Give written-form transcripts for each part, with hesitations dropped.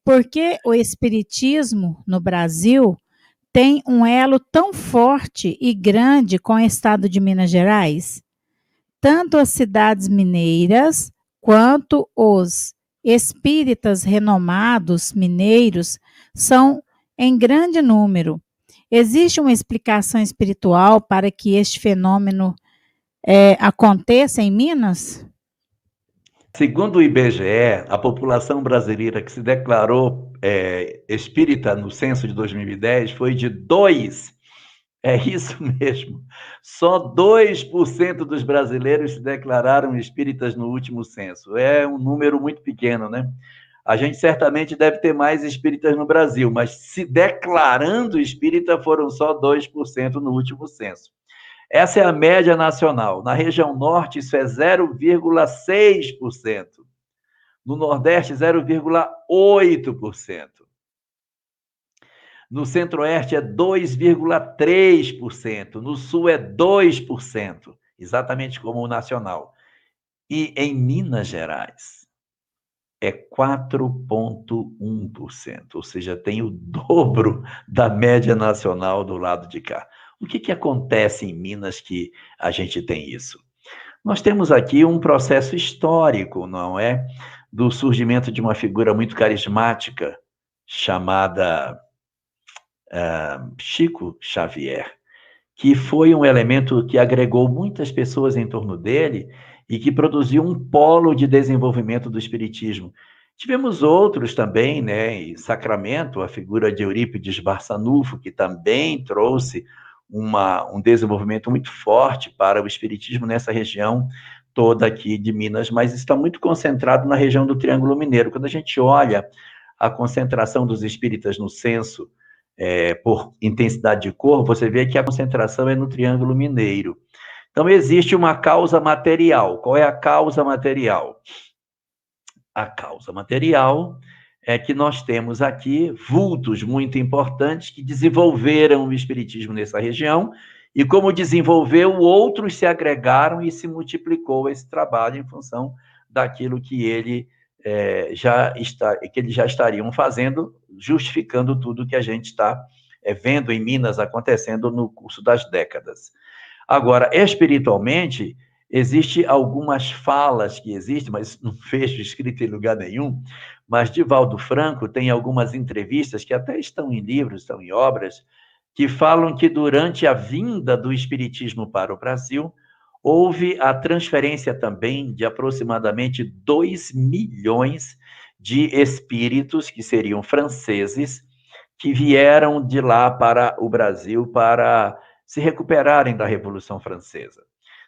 Por que o espiritismo no Brasil tem um elo tão forte e grande com o estado de Minas Gerais? Tanto as cidades mineiras quanto os espíritas renomados mineiros são em grande número. Existe uma explicação espiritual para que este fenômeno aconteça em Minas? Segundo o IBGE, a população brasileira que se declarou espírita no censo de 2010 foi de 2. É isso mesmo. Só 2% dos brasileiros se declararam espíritas no último censo. É um número muito pequeno, né? A gente certamente deve ter mais espíritas no Brasil, mas se declarando espírita foram só 2% no último censo. Essa é a média nacional. Na região norte, isso é 0,6%. No nordeste, 0,8%. No centro-oeste é 2,3%. No sul é 2%, exatamente como o nacional. E em Minas Gerais é 4,1%, ou seja, tem o dobro da média nacional do lado de cá. O que acontece em Minas que a gente tem isso? Nós temos aqui um processo histórico, não é? Do surgimento de uma figura muito carismática chamada Chico Xavier, que foi um elemento que agregou muitas pessoas em torno dele e que produziu um polo de desenvolvimento do espiritismo. Tivemos outros também, né? Em Sacramento, a figura de Eurípides Barçanufo, que também trouxe um desenvolvimento muito forte para o espiritismo nessa região toda aqui de Minas, mas está muito concentrado na região do Triângulo Mineiro. Quando a gente olha a concentração dos espíritas no censo, por intensidade de cor, você vê que a concentração é no Triângulo Mineiro. Então, existe uma causa material. Qual é a causa material? A causa material é que nós temos aqui vultos muito importantes que desenvolveram o espiritismo nessa região, e como desenvolveu, outros se agregaram e se multiplicou esse trabalho em função daquilo que eles já estariam fazendo, justificando tudo que a gente está vendo em Minas acontecendo no curso das décadas. Agora, espiritualmente, existem algumas falas que existem, mas não vejo escrito em lugar nenhum, mas Divaldo Franco tem algumas entrevistas que até estão em livros, estão em obras, que falam que durante a vinda do espiritismo para o Brasil, houve a transferência também de aproximadamente 2 milhões de espíritos, que seriam franceses, que vieram de lá para o Brasil para se recuperarem da Revolução Francesa.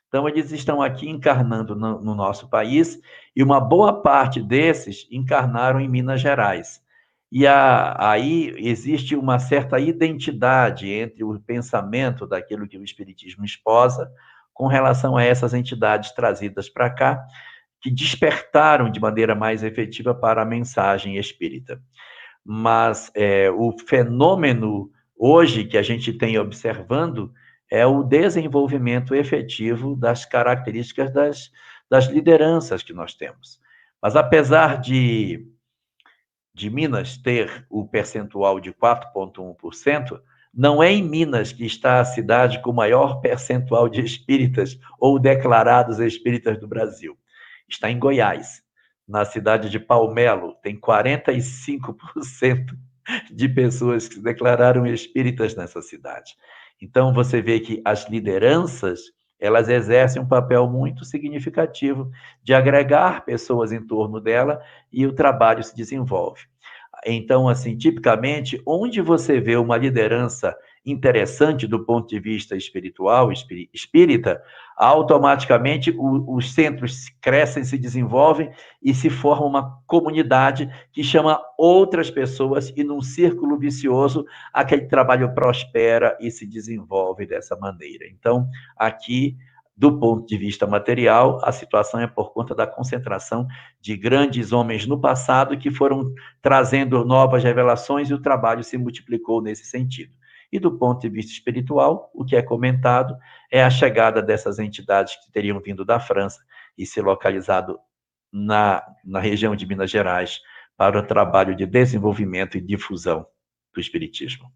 Então, eles estão aqui encarnando no nosso país, e uma boa parte desses encarnaram em Minas Gerais. E aí existe uma certa identidade entre o pensamento daquilo que o Espiritismo esposa com relação a essas entidades trazidas para cá, que despertaram de maneira mais efetiva para a mensagem espírita. Mas o fenômeno hoje que a gente tem observando é o desenvolvimento efetivo das características das lideranças que nós temos. Mas apesar de Minas ter o percentual de 4,1%, não é em Minas que está a cidade com o maior percentual de espíritas ou declarados espíritas do Brasil. Está em Goiás, na cidade de Palmelo, tem 45% de pessoas que se declararam espíritas nessa cidade. Então, você vê que as lideranças, elas exercem um papel muito significativo de agregar pessoas em torno dela e o trabalho se desenvolve. Então, assim, tipicamente, onde você vê uma liderança interessante do ponto de vista espiritual, espírita, automaticamente os centros crescem, se desenvolvem e se forma uma comunidade que chama outras pessoas e num círculo vicioso aquele trabalho prospera e se desenvolve dessa maneira. Então, aqui, do ponto de vista material, a situação é por conta da concentração de grandes homens no passado que foram trazendo novas revelações e o trabalho se multiplicou nesse sentido. E do ponto de vista espiritual, o que é comentado é a chegada dessas entidades que teriam vindo da França e se localizado na região de Minas Gerais para o trabalho de desenvolvimento e difusão do Espiritismo.